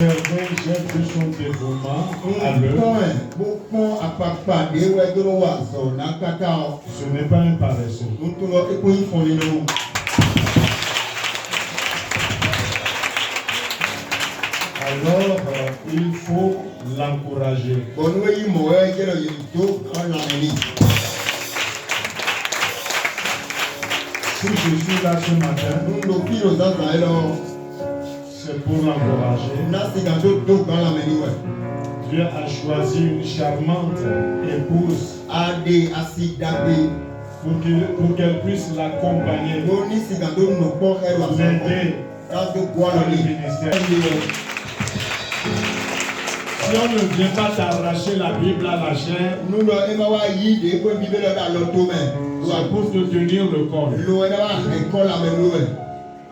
J'ai vu son dévouement à l'œuvre. Ce n'est pas un paresseux. Alors, il faut l'encourager. Si je suis là ce matin, c'est pour l'encourager. Dieu a choisi une charmante épouse pour qu'elle puisse l'accompagner, l'aider dans le ministère. Si on ne vient pas t'arracher la Bible à la chair, c'est pour te tenir le corps.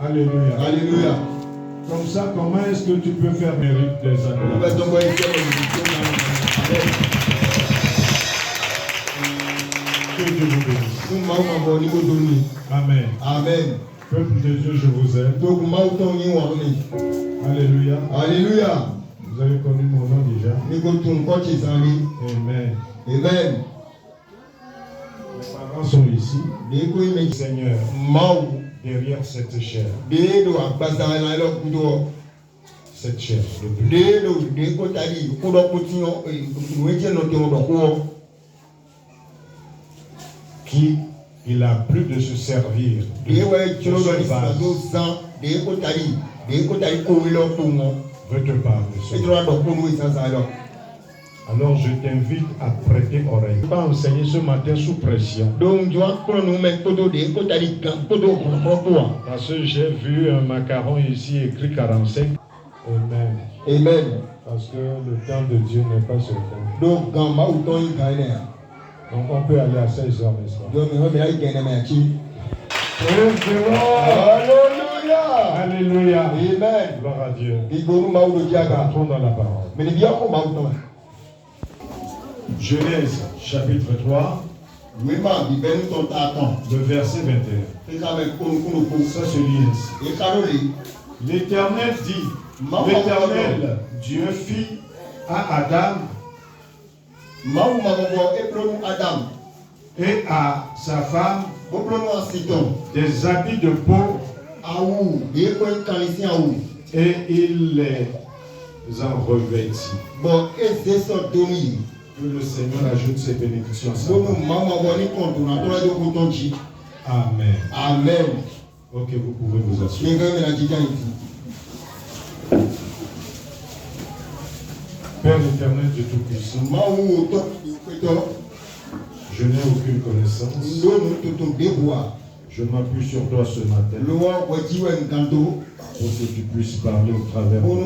Alléluia. Alléluia. Comme ça, comment est-ce que tu peux faire mérite des années? Que Dieu vous bénisse. Amen. Amen. Peuple de Dieu, je vous aime. Alléluia. Alléluia. Vous avez connu mon nom déjà. Amen. Amen. Mes parents sont ici. Seigneur, derrière cette chair. Cette chair. Qui il a plus de se servir de ce vase. Veut te parler. Alors je t'invite à prêter oreille. Je ne vais pas enseigner ce matin sous pression. Parce que j'ai vu un macaron ici écrit 45. Amen. Amen. Parce que le temps de Dieu n'est pas certain. Donc on peut aller à 16h, n'est-ce pas? Alléluia. Alléluia. Amen. Gloire à Dieu. Entrons dans la parole. Genèse chapitre 3, le verset 21. Ça se lit ainsi. L'Éternel dit, l'Éternel Dieu fit à Adam et à sa femme des habits de peau et il les en revêtit. Que le Seigneur ajoute ses bénédictions à sa vie. Amen. Amen. Ok, vous pouvez vous asseoir. Père éternel, Dieu Tout-Puissant, je n'ai aucune connaissance. Je m'appuie sur toi ce matin pour que tu puisses parler au travers de moi.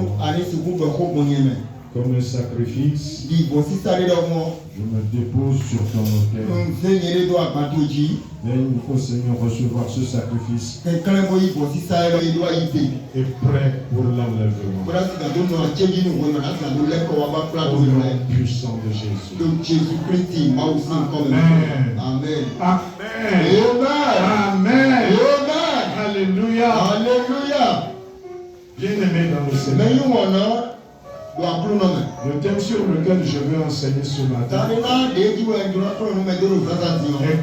Comme un sacrifice, je me dépose sur ton autel. Mais il faut, Seigneur, recevoir ce sacrifice et prêt pour l'enlèvement. Au nom puissant de Jésus. Amen. Amen. Amen. Amen. Alléluia. Alléluia. Bien-aimé dans le Seigneur, le thème sur lequel je veux enseigner ce matin est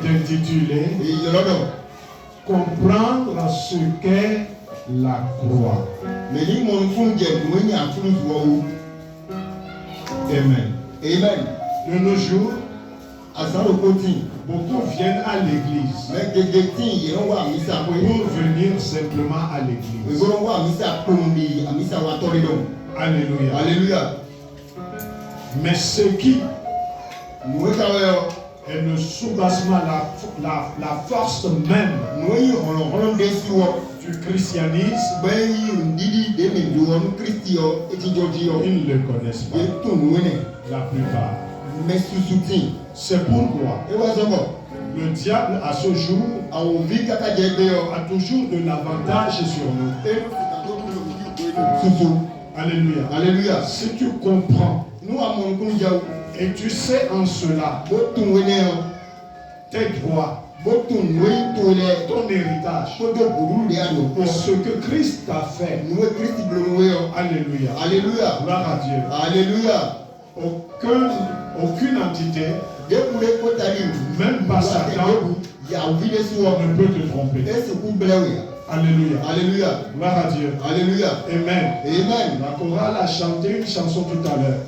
intitulé Comprendre ce qu'est la croix. Amen. Amen. De nos jours, beaucoup viennent à l'église pour venir simplement à l'église. Alléluia. Alléluia. Mais ce qui est le soubassement, la force même du christianisme, ils ne le connaissent pas. La plupart. C'est pourquoi le diable à ce jour a toujours de l'avantage sur nous. Alléluia. Alléluia. Si tu comprends et tu sais en cela tes droits ton héritage, ce que Christ a fait. Alléluia. Alléluia. Gloire à Dieu. Alléluia. Aucune entité, même pas Satan, ne peut te tromper. Alléluia. Alléluia. Gloire à Dieu. Alléluia. Amen. Amen. La chorale a chanté une chanson tout à l'heure.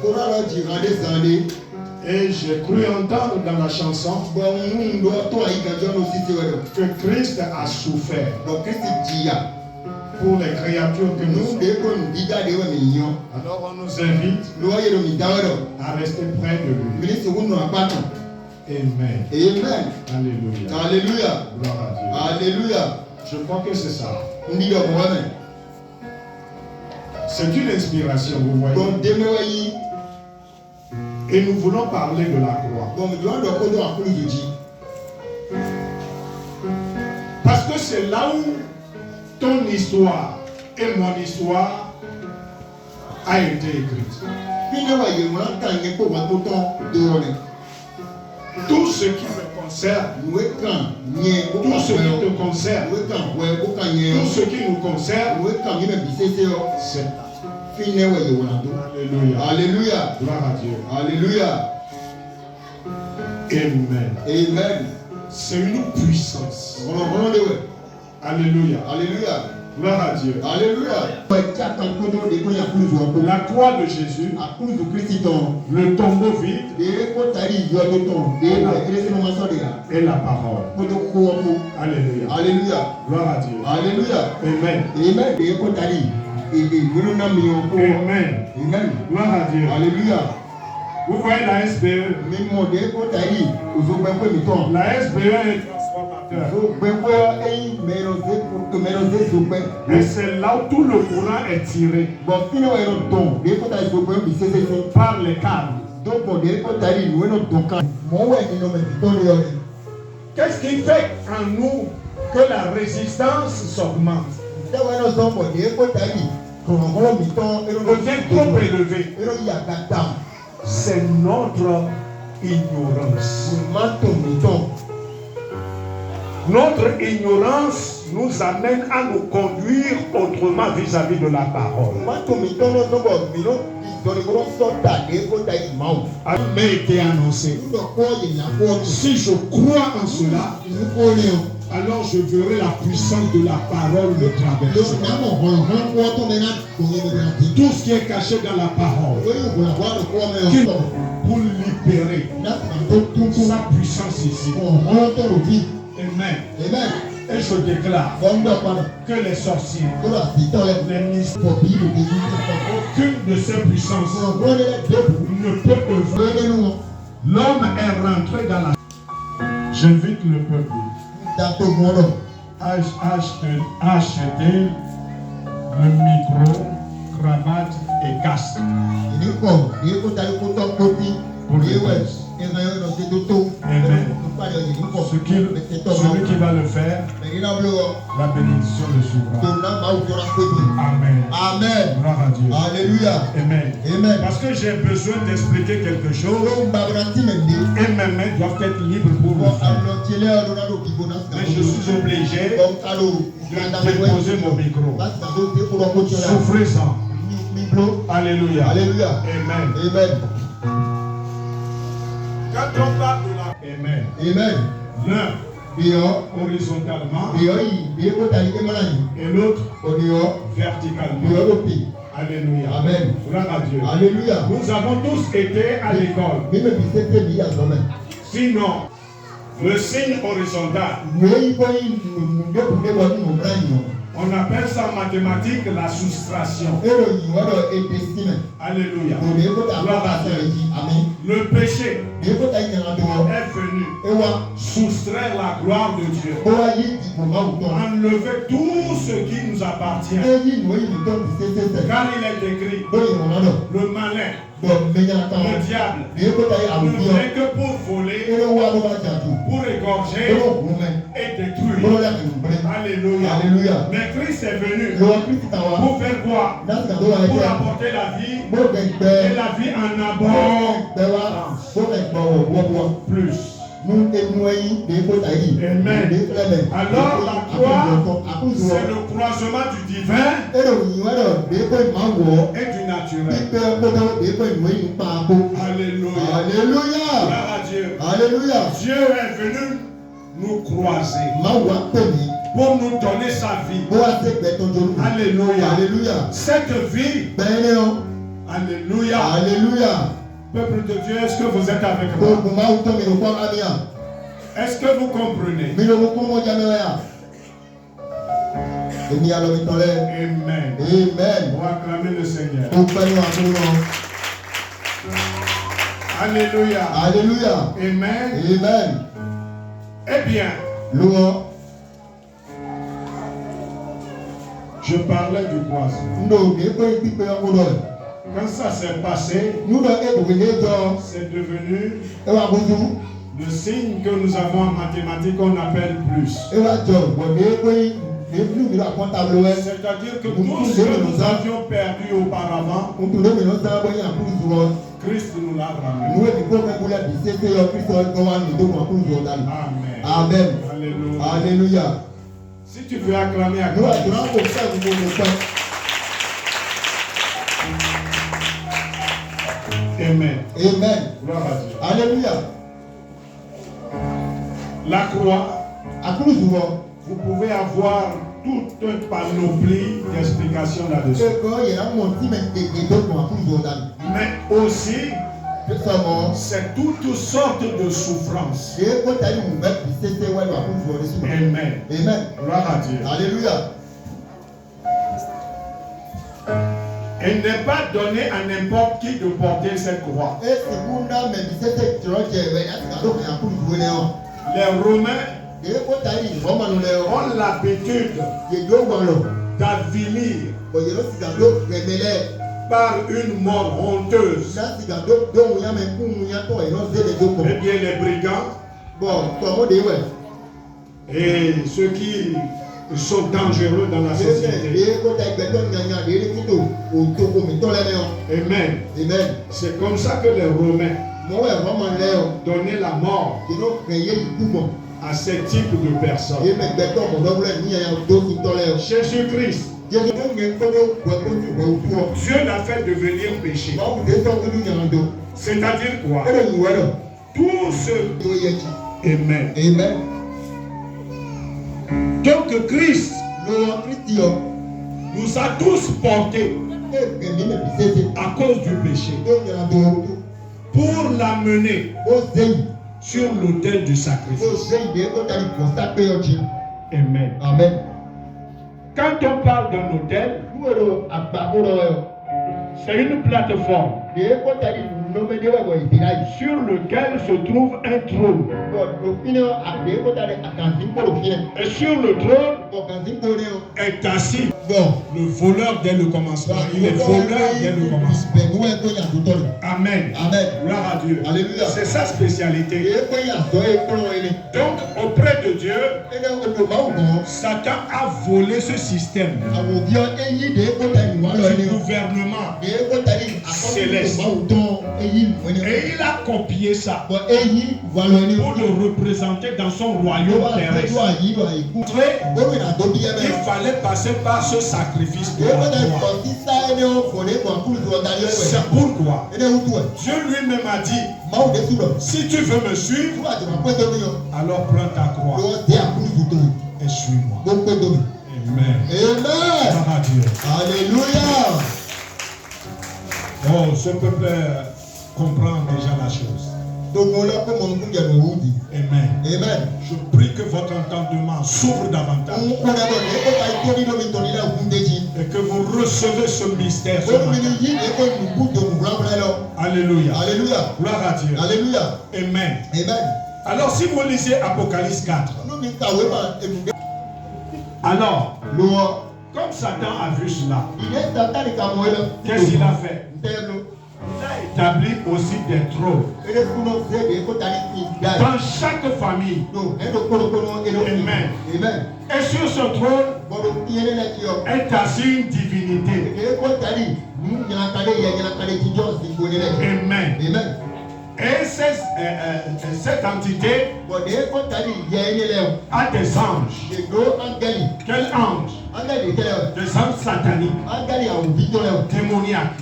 Et j'ai cru entendre dans la chanson que Christ a souffert pour les créatures que nous sommes. Alors on nous invite à rester près de lui. Amen. Amen. Alléluia. Alléluia. Gloire à Dieu. Alléluia. Je crois que c'est ça. C'est une inspiration, vous voyez. Et nous voulons parler de la croix. Parce que c'est là où ton histoire et mon histoire a été écrite. Tout ce qui me concerne, tout ce qui te concerne, tout ce qui nous concerne, c'est là. Alléluia. Alléluia. Gloire à Dieu. Alléluia. Amen. Amen. C'est une puissance. Alléluia. Alléluia. Alléluia. Gloire à Dieu. Alléluia. La croix de Jésus, le tombeau vide et la parole. Alléluia. Alléluia. Gloire à Dieu. Alléluia. Amen. Amen. Amen. Amen. Gloire à Dieu. Alléluia. Vous voyez la SBE. La SBE est un transformateur. Et c'est là où tout le courant est tiré par les câbles. Qu'est-ce qui fait en nous que la résistance s'augmente? Devient trop élevé. C'est notre ignorance. Notre ignorance nous amène à nous conduire autrement vis-à-vis de la parole. Mais été annoncé. Si je crois en cela, alors je verrai la puissance de la parole me traverser. Tout ce qui est caché dans la parole, pour libérer sa puissance ici. Amen. Amen. Et je déclare que les sorciers, les mystères, aucune de ces puissances ne peut œuvrer. L'homme est rentré dans la... J'invite le peuple à acheter le micro, cravate et casque pour les textes. Amen. Celui qui va le faire, la bénédiction le suivra. Amen. Amen. Gloire à Dieu. Alléluia. Amen. Amen. Parce que j'ai besoin d'expliquer quelque chose et mes mains doivent être libres pour le faire. Mais je suis obligé de déposer mon micro. Souffrez-en. Alléluia. Alléluia. Amen. Amen. Quand on parle de la... Amen. Amen. L'un horizontalement et l'autre verticalement. Alléluia. Amen. Gloire à Dieu. Alléluia. Nous avons tous été à l'école. Sinon, le signe horizontal, on appelle ça en mathématiques la soustraction. Alléluia. Gloire à Dieu. Le péché est venu soustraire la gloire de Dieu. Enlever tout ce qui nous appartient. Car il est écrit, le malin, le diable, ne vient que pour voler, pour égorger et détruire. Alléluia. Mais Christ est venu pour faire quoi? Pour apporter la vie et la vie en abondance. Plus. Amen. Alors la croix, c'est le croisement du divin et du naturel. Alléluia. Alléluia. Gloire à Dieu. Alléluia. Dieu est venu nous croiser pour nous donner sa vie. Alléluia. Alléluia. Cette vie. Alléluia. Alléluia. Peuple de Dieu, est-ce que vous êtes avec moi? Est-ce que vous comprenez? Amen. Amen. On va acclamer le Seigneur. Alléluia. Alléluia. Amen. Amen. Eh bien, je parlais du croisement. Quand ça s'est passé, c'est devenu le signe que nous avons en mathématiques qu'on appelle plus. C'est-à-dire que tout ce que nous avions perdu auparavant, Christ nous l'a ramené. Amen. Amen. Alléluia. Alléluia. Si tu veux acclamer à Christ. Amen. Amen. Gloire à Dieu. Alléluia. La croix, vous pouvez avoir toute une panoplie d'explications là-dessus. Mais aussi, c'est toutes sortes de souffrances. Amen. Amen. Gloire à Dieu. Alléluia. Il n'est pas donné à n'importe qui de porter cette croix. Les Romains ont l'habitude d'avilir par une mort honteuse. Eh bien, les brigands et ceux qui sont dangereux dans la société. Amen. Amen. C'est comme ça que les Romains donnaient la mort à ce type de personnes. Jésus-Christ, Dieu l'a fait devenir péché. C'est-à-dire quoi? Tout ce... Amen. Amen. Donc Christ nous a tous portés à cause du péché pour l'amener sur l'autel du sacrifice. Amen. Amen. Quand on parle d'un autel, c'est une plateforme sur lequel se trouve un trône. Et sur le trône est assis le voleur dès le commencement. Il est voleur dès le commencement. Amen. Amen. Gloire à Dieu. Alléluia. C'est sa spécialité. Donc, auprès de Dieu, Satan a volé ce système du gouvernement céleste. Et il a copié ça pour le représenter dans son royaume terrestre. Il fallait passer par ce sacrifice de la croix. C'est pourquoi Dieu lui-même a dit, si tu veux me suivre, alors prends ta croix et suis-moi. Amen. Amen. Alléluia. Oh, ce peuple comprend déjà la chose. Amen. Amen. Je prie que votre entendement s'ouvre davantage et que vous recevez ce mystère ce matin. Alléluia. Alléluia. Gloire à Dieu. Alléluia. Amen. Amen. Alors si vous lisez Apocalypse 4, alors, comme Satan a vu cela, qu'est-ce qu'il a fait? Il a établi aussi des trônes dans chaque famille. Amen. Et sur ce trône est assis une divinité. Amen. Et cette entité a des anges. Quel ange? Des anges sataniques, démoniaques,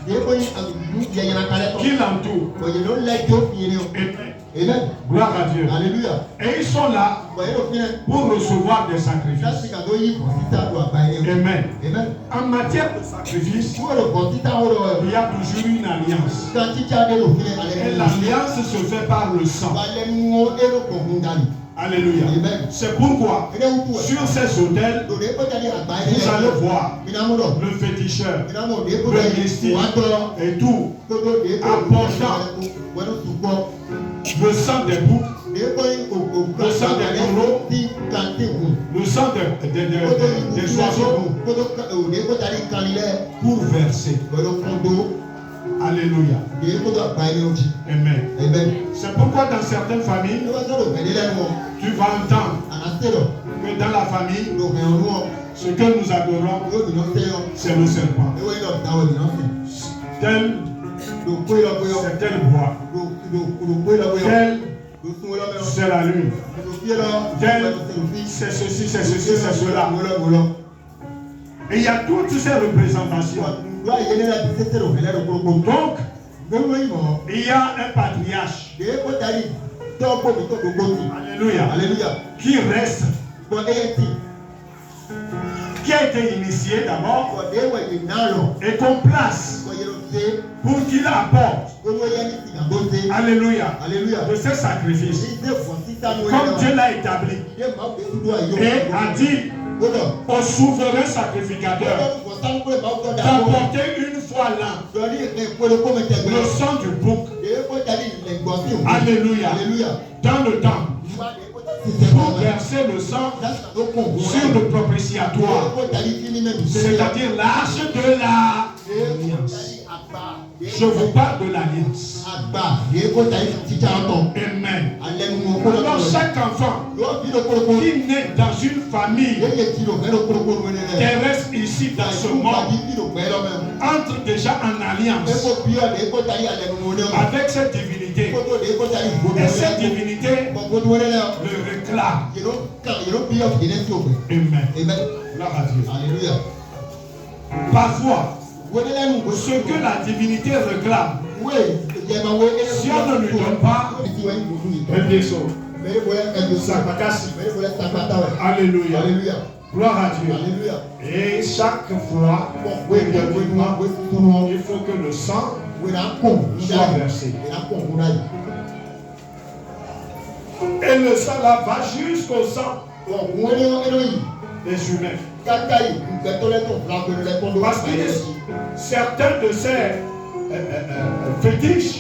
qui l'entourent. Amen. Gloire à Dieu. Alléluia. Et ils sont là pour recevoir des sacrifices. Amen. En matière de sacrifice, il y a toujours une alliance. Et l'alliance se fait par le sang. Alléluia. C'est pourquoi sur ces autels, vous allez voir le féticheur, le mystique et tout apportant le sang des boucs, le sang des taureaux, le sang des oiseaux pour verser. Alléluia. Amen. C'est pourquoi dans certaines familles, tu vas entendre que dans la famille, ce que nous adorons, c'est le serpent. C'est tel bois. Tel, c'est la lune. Tel, c'est ceci, c'est ceci, c'est cela. Et il y a toutes ces représentations. Donc, il y a un patriarche. Alléluia. Qui reste. Qui a été initié d'abord et qu'on place pour qu'il apporte. Alléluia. De ces sacrifices. Comme Dieu l'a établi. Et a dit au souverain sacrificateur d'apporter une fois l'an le sang du bouc. Alléluia. Dans le temple. Pour verser le sang sur le propitiatoire, c'est-à-dire l'arche de l'alliance. Je vous parle de l'alliance. Amen. Alors chaque enfant qui naît dans une famille terrestre ici dans ce monde entre déjà en alliance avec cette divinité. Et cette divinité le réclame. Amen. Gloire à Dieu. Alléluia. Parfois, ce que la divinité réclame, si on ne lui donne pas, alléluia. Gloire à Dieu. Alléluia. Et chaque fois, il faut que le sang soit versé. Et le sang là va jusqu'au sang des humains. Parce que certains de ces fétiches,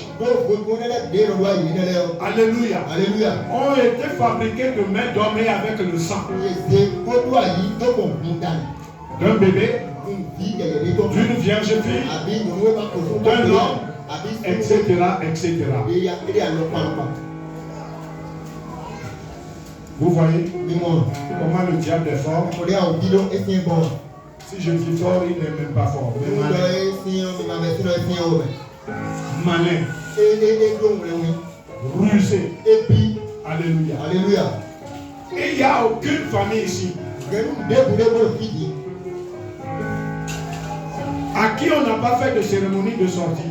alléluia, ont été fabriqués de main d'homme et avec le sang d'un bébé, d'une vierge fille, d'un homme, etc., etc. Vous voyez comment le diable est fort. Si je dis fort, il n'est même pas fort. Malin. Rusé. Alléluia. Et il n'y a aucune famille ici à qui on n'a pas fait de cérémonie de sortie.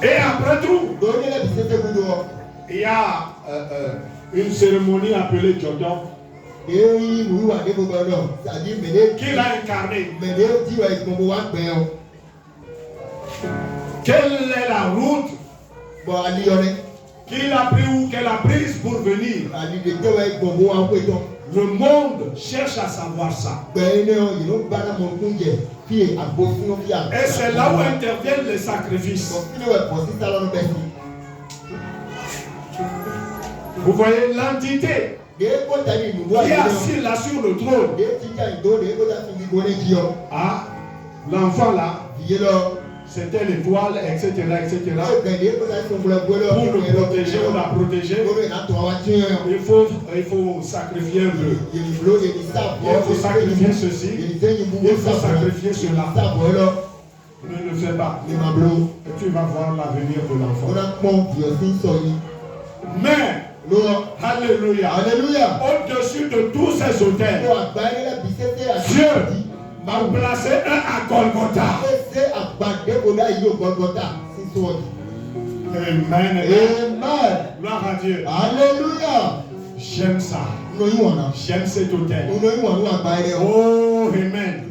Et après tout, il y a une cérémonie appelée Jordan qu'il a incarné. Quelle est la route qu'il a pris ou qu'elle a prise pour venir? Le monde cherche à savoir ça. Et c'est là où interviennent les sacrifices. Vous voyez l'entité qui est assise là sur le trône. Ah, l'enfant là, c'était l'étoile, etc., etc. Pour le protéger ou la protéger, il faut sacrifier un peu. Il faut sacrifier ceci, il faut sacrifier cela. Ne le fais pas. Et tu vas voir l'avenir de l'enfant. Mais, alléluia, alléluia, au-dessus de tous ces autels, Dieu m'a placé un à Golgotha. Amen. Amen. Gloire à Dieu. Alléluia. J'aime ça. J'aime cet hôtel. Oh, amen.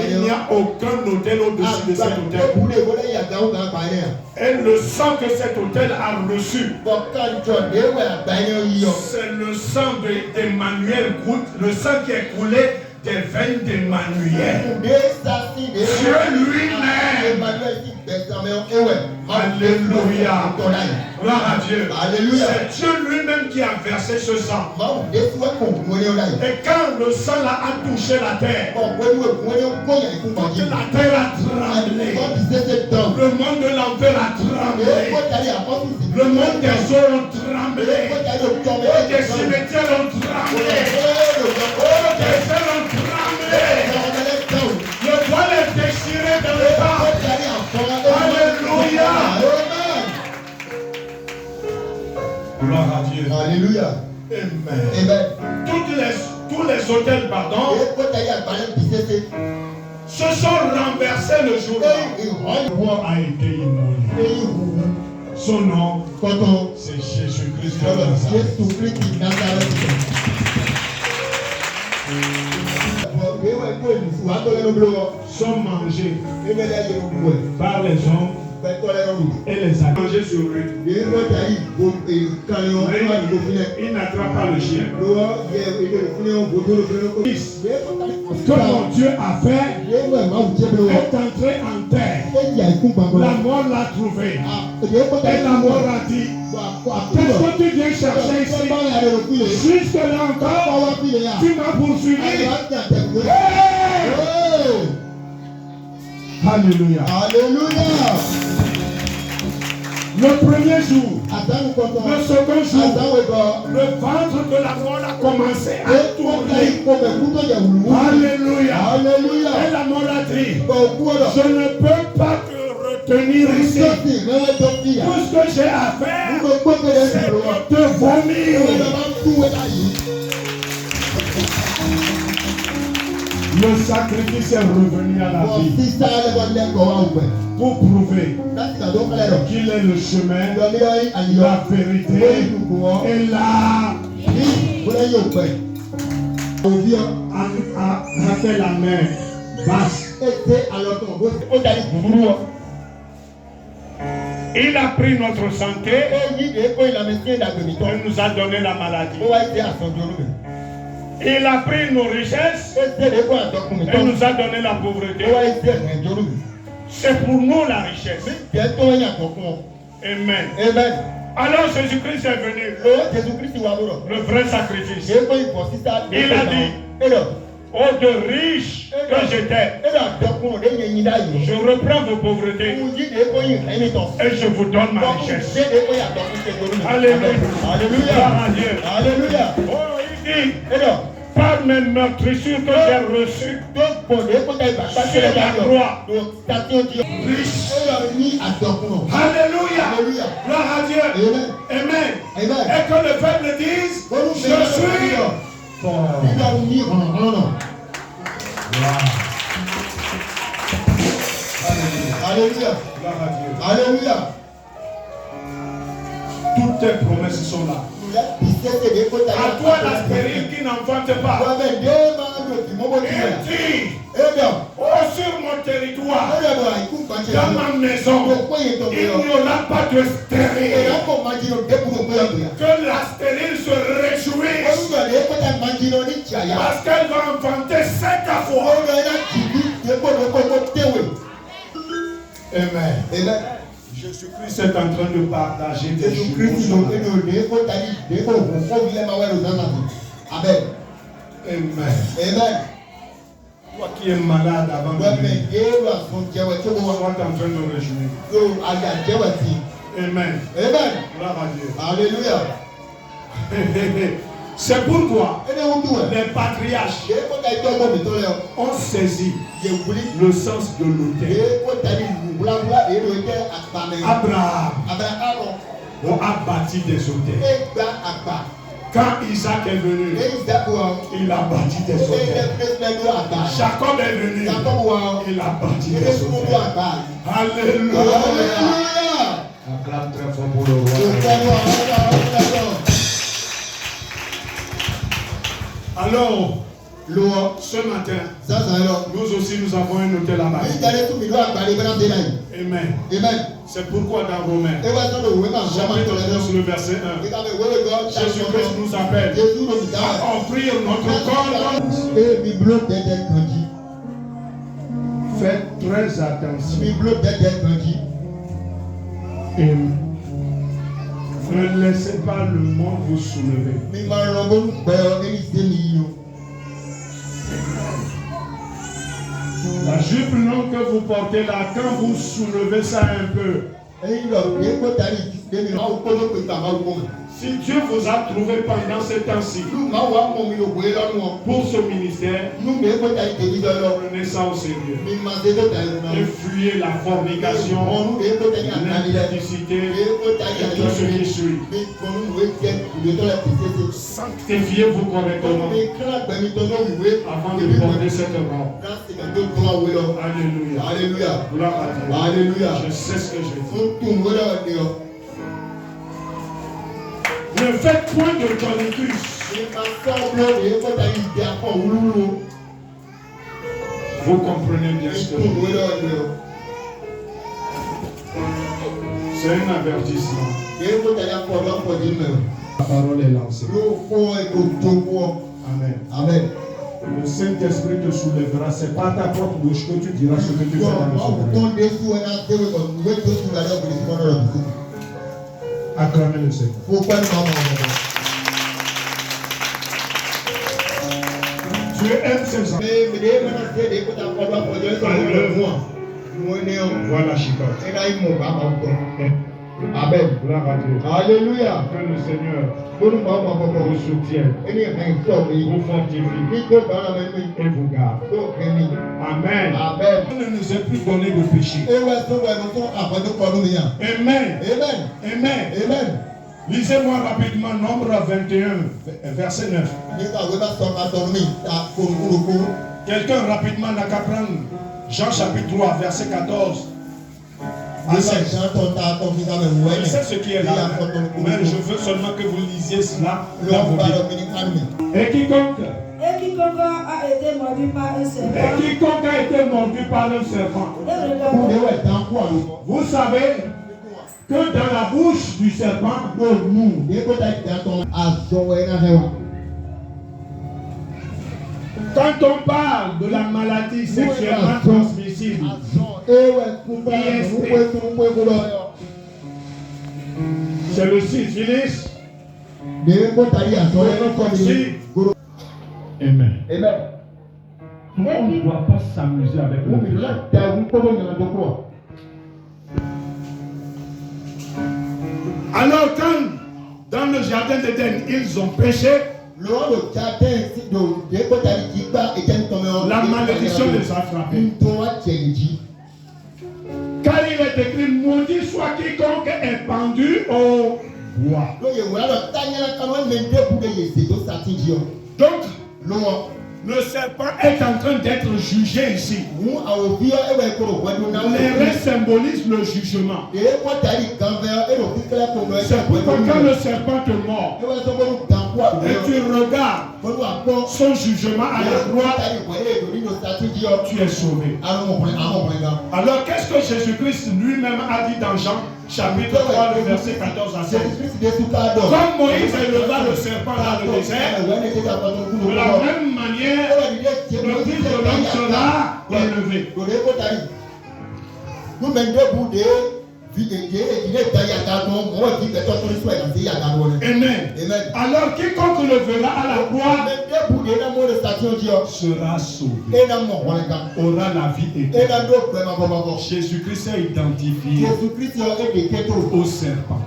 Il n'y a aucun hôtel au-dessus de cet hôtel. Et le sang que cet hôtel a reçu, c'est le sang d'Emmanuel, le sang qui est coulé des veines d'Emmanuel. Dieu lui-même. Alléluia. Gloire à Dieu. Alléluia. C'est Dieu lui-même qui a versé ce sang. Et quand le sang a touché la terre, la terre a tremblé. Le monde de l'enfer a tremblé. Le monde des eaux ont tremblé. Les cimetières ont tremblé. Les déserts ont tremblé. Le voile est déchiré dans le temps. Alléluia. Gloire à Dieu. Alléluia. Amen. Amen. Tous les hôtels, pardon, se sont renversés le jour-là. Le roi a été immolé. Son nom, c'est Jésus-Christ de Nazareth. Sont mangés par les hommes et les manger sur eux. Il n'attrape pas le chien. Ce que mon Dieu a fait est entré en terre. La mort l'a trouvé. Et la mort a dit, qu'est-ce que tu viens chercher ici? Jusque là encore, tu m'as poursuivi. Alléluia. Alléluia. Le premier jour, le second jour, le ventre de la mort a commencé à tourner. Alléluia. Alléluia. Et la mort a dit, je ne peux pas te retenir ici. Tout ce que j'ai à faire, c'est de te vomir. Le sacrifice est revenu à la vie pour prouver qu'il est le chemin, la vérité et la vie. A fait la main basse. Il a pris notre santé et nous a donné la maladie. Il a pris nos richesses et nous a donné la pauvreté. C'est pour nous la richesse. Amen. Amen. Alors Jésus-Christ est venu. Le vrai sacrifice. Il a dit, oh de riche que j'étais, je reprends vos pauvretés et je vous donne ma richesse. Alléluia. Alléluia. Alléluia. Oh, il dit, par mes meurtrissures que j'ai reçues sur la croix, riche. Alléluia. Gloire à Dieu. Amen. Et que le peuple dise, je suis fort. Alléluia. Gloire à Dieu. Alléluia. Toutes tes promesses sont là. À toi la stérile qui n'enfante pas. Il dit, oh, sur mon territoire, dans ma maison, il n'y aura pas de stérile. Que la stérile se réjouisse. Parce qu'elle va enfanter 5 fois. Amen. Amen. Jésus-Christ est en train de partager des choses. Amen. Amen. Toi qui es malade avant de venir, sois en train de réjouir. Amen. Amen. Gloire à Dieu. Alléluia. C'est pourquoi les patriarches ont saisi le sens de l'autel. Abraham a bâti des autels. Quand Isaac est venu, il a bâti des autels. Jacob est venu, il a bâti des autels. Alléluia. Acclame très fort pour le roi. Alors, ce matin, nous aussi nous avons un hôtel à bâtir. Amen. C'est pourquoi dans Romains, chapitre 11, le verset 1, Jésus-Christ nous appelle à offrir notre corps. Faites très attention. Et ne laissez pas le monde vous soulever. La jupe longue que vous portez là, quand vous soulevez ça un peu, si Dieu vous a trouvé pendant ce temps-ci pour ce ministère, prenez ça au sérieux. Et fuyez la fornication, l'impudicité et tout ce qui suit. Sanctifiez-vous correctement avant de porter cette robe. Alléluia. Alléluia. Gloire à Dieu. Alléluia. Je sais ce que je dis. Ne faites point de tonicus. Vous comprenez bien ce que je dis. C'est un avertissement. La parole est lancée. Amen. Amen. Le Saint-Esprit te soulèvera. C'est pas ta propre bouche que tu diras ce que tu fais dans le secret. Acclamez le Seigneur. Dieu aime ses enfants. Voilà Chicago. Amen. Gloire à Dieu. Alléluia. Que le Seigneur vous soutienne, vous fortifie et vous garde. Amen. Amen. Il ne nous est plus donné de péché. Amen. Amen. Amen. Amen. Lisez-moi rapidement Nombre 21, verset 9. Quelqu'un rapidement n'a qu'à prendre Jean chapitre 3, verset 14. C'est ce qui est là. Mais je veux seulement que vous lisiez cela dans vos Bibles. Et quiconque a été mordu par un serpent. Vous savez que dans la bouche du serpent, quand on parle de la maladie sexuellement transmissible, c'est le syphilis. Amen. On ne doit pas s'amuser avec le péché. Alors quand dans le jardin d'Éden ils ont péché, la malédiction les a frappés. Car il est écrit, maudit soit quiconque est pendu au bois. Donc, le serpent est en train d'être jugé ici. Les raies symbolisent le jugement. C'est pourquoi quand le serpent te mord et tu regardes son jugement à la croix, tu es sauvé. Alors qu'est-ce que Jésus-Christ lui-même a dit dans Jean chapitre 3, le verset 14 à 16? Comme Moïse éleva le serpent dans le désert, de la même manière, le Fils de l'homme sera élevé. Amen. Alors quiconque le verra à la croix sera sauvé, aura la vie éternelle. Jésus-Christ est identifié au serpent.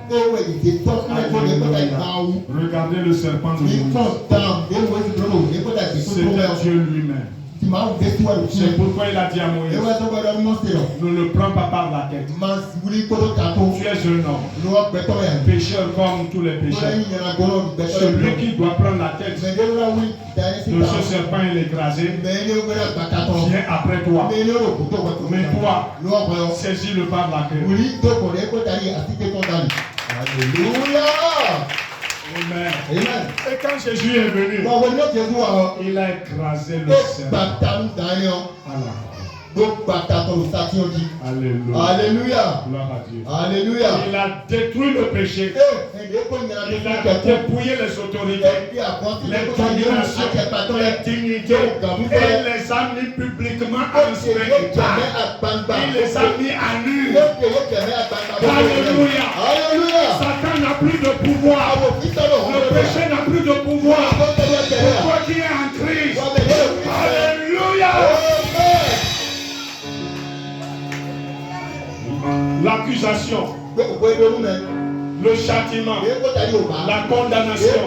Regardez le serpent de Moïse. C'était Dieu lui-même. C'est pourquoi il a dit à Moïse, ne le prends pas par la tête. Tu es un homme, pécheur comme tous les pécheurs. Celui qui doit prendre la tête de ce serpent et l'écraser vient après toi. Mais toi, saisis-le par la queue. Alléluia. Amen. Amen. Et quand Jésus est venu, il a écrasé le serpent. Alléluia. Alléluia. Gloire à Dieu. Alléluia. Il a détruit le péché. Il a dépouillé les autorités, les dominations, les dignités. Et les a mis publiquement en spectacle. Il les a mis à nu. Alléluia. Alléluia. Satan n'a plus de pouvoir. Le péché n'a plus de pouvoir. Pour toi qui es en Christ. Alléluia. L'accusation, le châtiment, la condamnation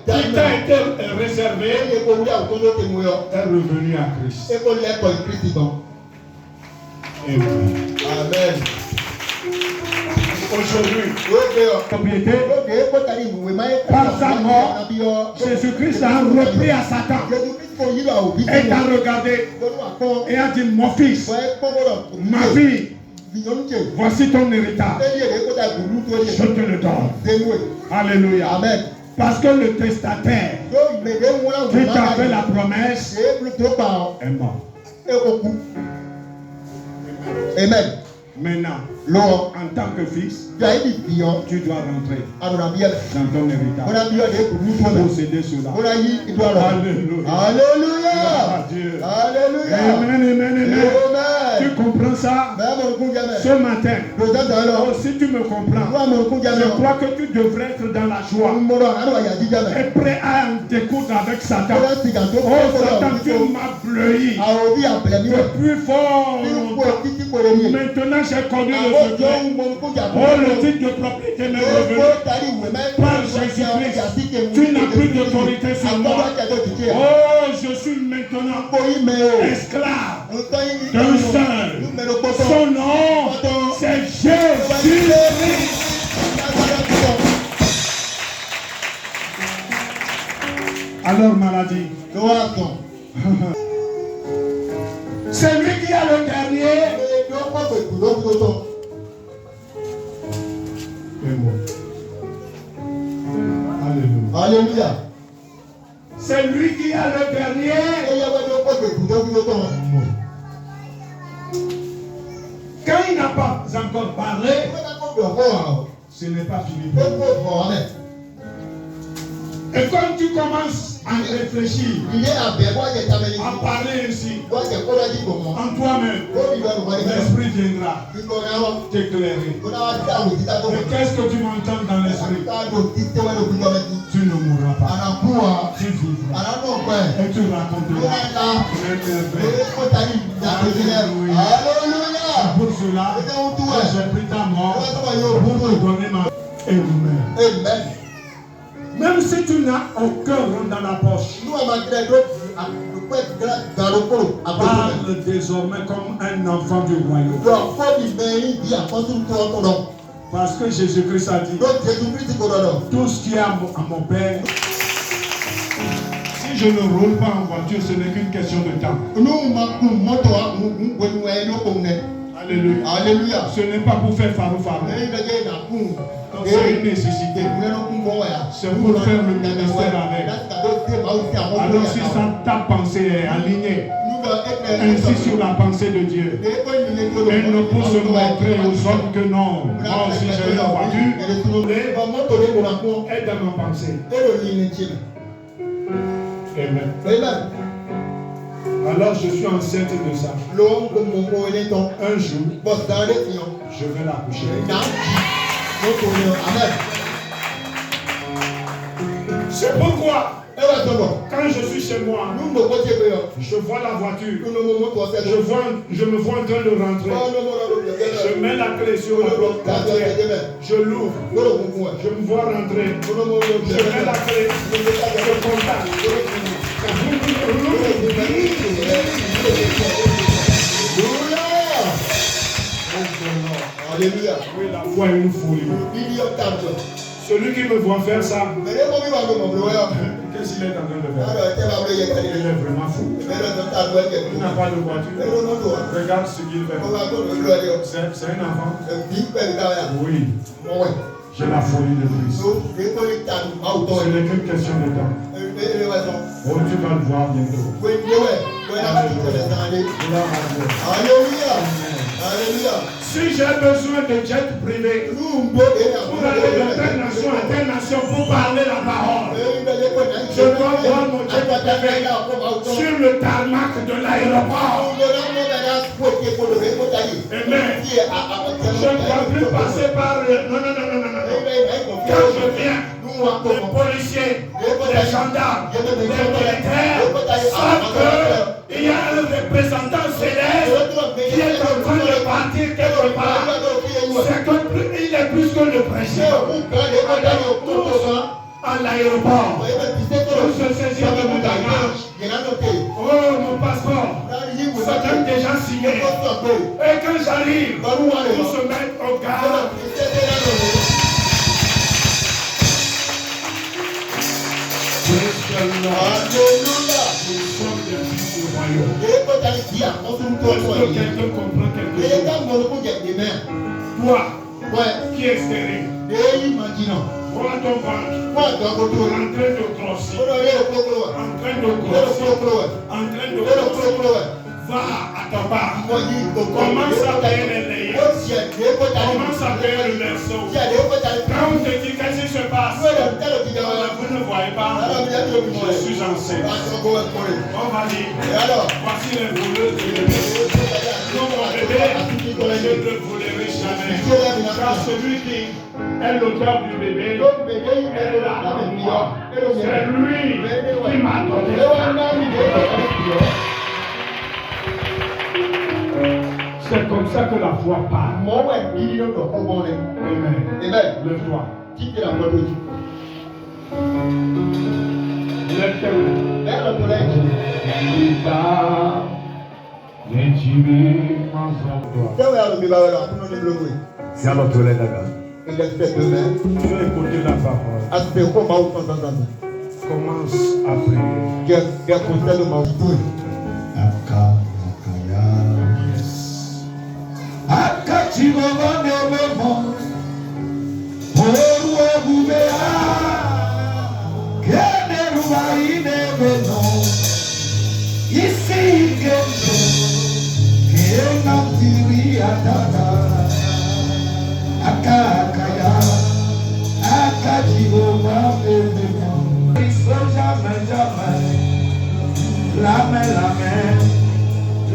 qui t'a été réservée est revenue à Christ. Amen. Aujourd'hui, par sa mort, Jésus-Christ a repris à Satan et t'a regardé et a dit, mon fils, ma fille, voici ton héritage. Je te le donne. Alléluia. Amen. Parce que le testataire qui t'a fait la promesse est mort. Amen. Maintenant, en tant que fils, tu dois rentrer dans ton héritage. Posséder cela. Alléluia. Alléluia. Alléluia. Amen, amen, amen. Tu comprends ça? Ce matin, si tu me comprends, je crois que tu devrais être dans la joie et prêt à en découdre avec Satan. Oh Satan, tu m'as bleui depuis fort. Maintenant, j'ai connu le secret. Oh, le titre de propriété m'est revenu par Jésus-Christ. Tu n'as plus d'autorité sur moi. Oh, je suis maintenant esclave d'un seul. Son nom, c'est Jésus-Christ. Alors, maladie. C'est lui qui a le dernier. Alléluia. Alléluia. C'est lui qui a le dernier. Quand il n'a pas encore parlé, ce n'est pas fini. Et quand tu commences à réfléchir, à parler ainsi, en toi-même, l'esprit viendra t'éclairer. Et qu'est-ce que tu m'entends dans l'esprit? Tu ne mourras pas. Tu vivras. Et tu raconteras. Alléluia. Pour cela, j'ai pris ta mort pour te donner ma... Amen. Même si tu n'as aucun rond dans la poche, parle désormais comme un enfant du royaume. Parce que Jésus-Christ a dit, tout ce qui est à mon Père, si je ne roule pas en voiture, ce n'est qu'une question de temps. Alléluia. Alléluia. Ce n'est pas pour faire farou. C'est une nécessité. C'est pour faire le ministère avec. Alors si ta pensée est alignée ainsi sur la pensée de Dieu, elle ne peut se montrer aux autres que non. Moi aussi j'ai une voiture, est dans ma pensée. Amen. Alors je suis enceinte de ça. Un jour, je vais l'accoucher. C'est pourquoi quand je suis chez moi, je vois la voiture, je me vois en train de rentrer. Je mets la clé sur la porte, je l'ouvre, je me vois rentrer, je mets la clé, je contacte. Alléluia. Oui, la foi est une folie. Celui qui me voit faire ça, qu'est-ce qu'il est en train de faire? Il est vraiment fou. Il n'a pas de voiture. Regarde ce qu'il fait. C'est un enfant. Oui. J'ai la folie de Christ. Ce n'est qu'une question de temps. Oh, tu vas le voir bientôt. Alléluia. Si j'ai besoin de jet privé, pour aller de telle nation à telle nation pour parler la parole, je dois voir mon jet privé sur le tarmac de l'aéroport. Amen. Je ne dois plus passer par le... Non. Quand je viens, les policiers, les gendarmes, les militaires savent qu'il y a un représentant céleste qui est en train de partir quelque part. C'est qu'il est plus que le président. À l'aéroport, je saisis de mon bagage. Oh, mon passeport, ça a déjà signé. Et quand j'arrive, pour se mettre au garde. Alléluia. Nous sommes des fils du royaume. Est-ce que quelqu'un comprend quelque chose? Toi, qui est stérile, vois ton ventre en train de grossir, va à ta part. Commence à payer les layers. Commence à payer le berceau. Quand on te dit qu'est-ce qui se passe, vous ne voyez pas, je suis enceinte. On va dire, voici les voleuses de bébé. Non, mon bébé, je ne le volerai jamais. Car celui qui est l'auteur du bébé est là en moi. C'est lui qui m'a donné ça. C'est comme ça que la foi parle. Amen. Lève-toi. C'est à notre toilette, d'accord. Tu as écouté la parole. Commence à prier.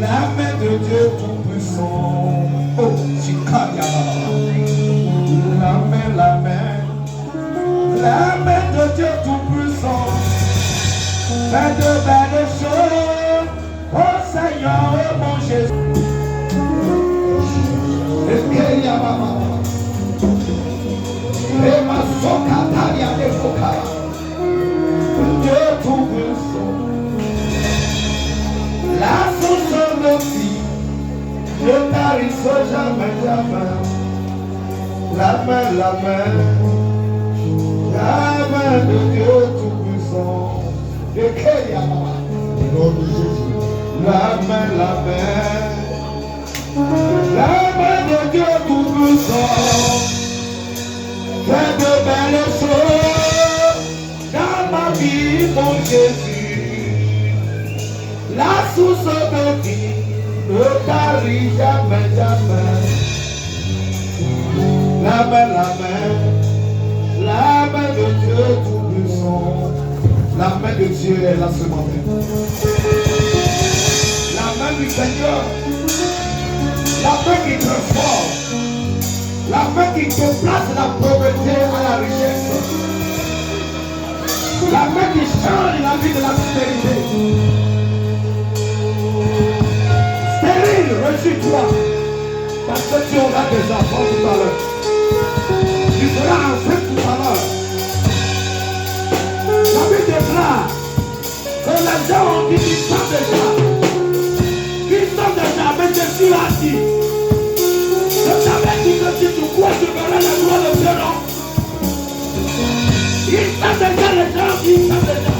La main de Dieu Tout-Puissant. Oh, Chikaya. La main de Dieu Tout-Puissant. Fais de belles choses, oh Seigneur, oh mon Jésus. Et ma socataria de foca. Dieu Tout-Puissant. La source de vie, ne tarisse jamais. La main de Dieu Tout-Puissant. Et qu'il y a la main de Dieu Tout-Puissant. Fais de belles choses dans ma vie, mon Jésus. La source de vie ne tarit jamais. La main de Dieu Tout-Puissant. La main de Dieu est là ce matin. transforme. La main qui te place la pauvreté à la richesse. La main qui change la vie de la prospérité. Stérile, reçus-toi. Parce que tu auras des enfants tout à l'heure. Tu seras enceinte tout à l'heure. La Bible déclare que les gens ont dit qu'ils savent déjà. Qu'ils savent déjà, mais Jésus a dit. Je t'avais dit que si tu crois, tu verras la gloire de Dieu, non? Ils savent déjà les gens, ils savent déjà.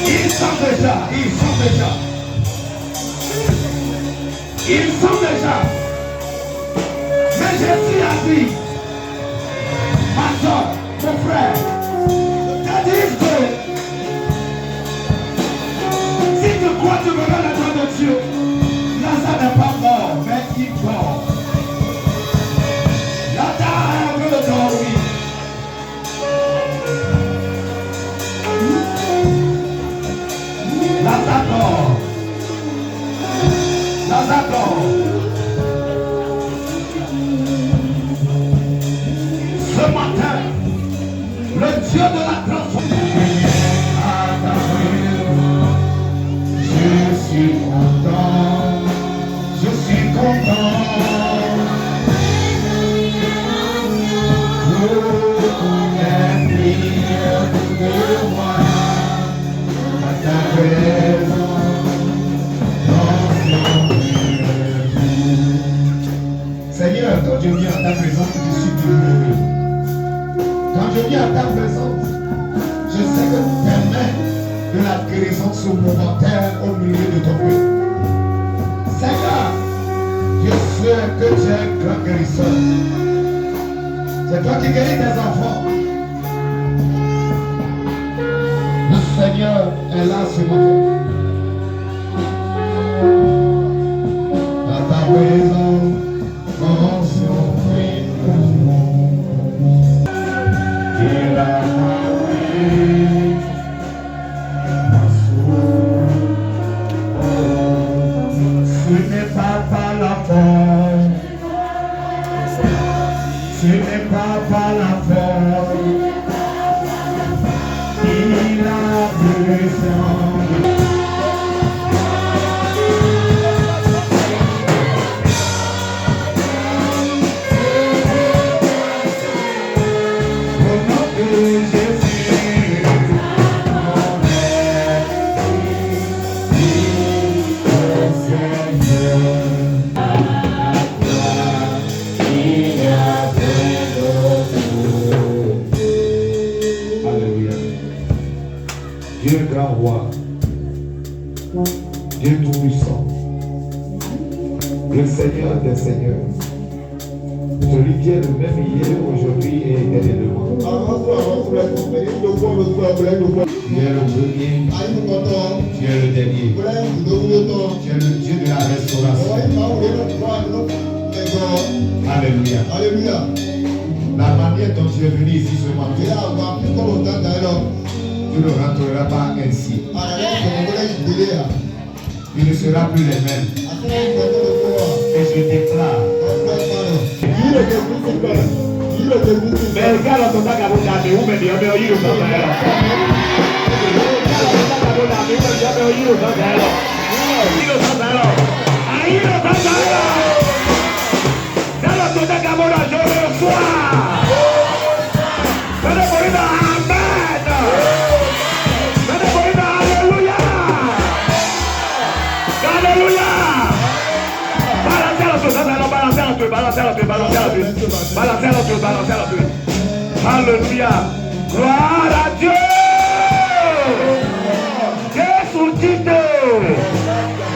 Ils savent déjà, ils savent déjà. Ils savent déjà. Mais Jésus a dit, ma soeur, mon frère, c'est-à-dire que si tu crois tu verras la gloire de Dieu, Lazare n'est pas mort, mais il dort. Lazare veut dormir. Lazare dort. Lazare dort. Ce matin, le Dieu de la transformation. Je suis content, je suis content. Pour les prières de moi, à ta présence, dans son Seigneur, quand je viens à ta présence, je suis heureux. Quand je viens à ta présence, je sais que tes mains de la guérison sont momentaires au milieu de ton peuple. Seigneur, je sais que tu es un grand guérisseur. C'est toi qui guéris tes enfants. Le Seigneur est là ce matin. À ta présence, mention prie pour moi. Il a ce n'est pas par la force, ce n'est pas par la force, il a besoin. Au nom de Jésus, Alléluia. Dieu grand roi, Dieu tout-puissant, le Seigneur des seigneurs, celui qui est le même hier, aujourd'hui et éternellement. Tu es le premier, tu es le dernier, tu es le Dieu de la restauration. Alléluia. Alléluia. La manière dont tu es venu ici ce matin, tu ne rentreras pas ainsi. Tu ne seras plus les mêmes. Et je déclare. Mais regarde ton tagaboda, mais où me dit, mais il Balancez la Alléluia. Gloire à Dieu.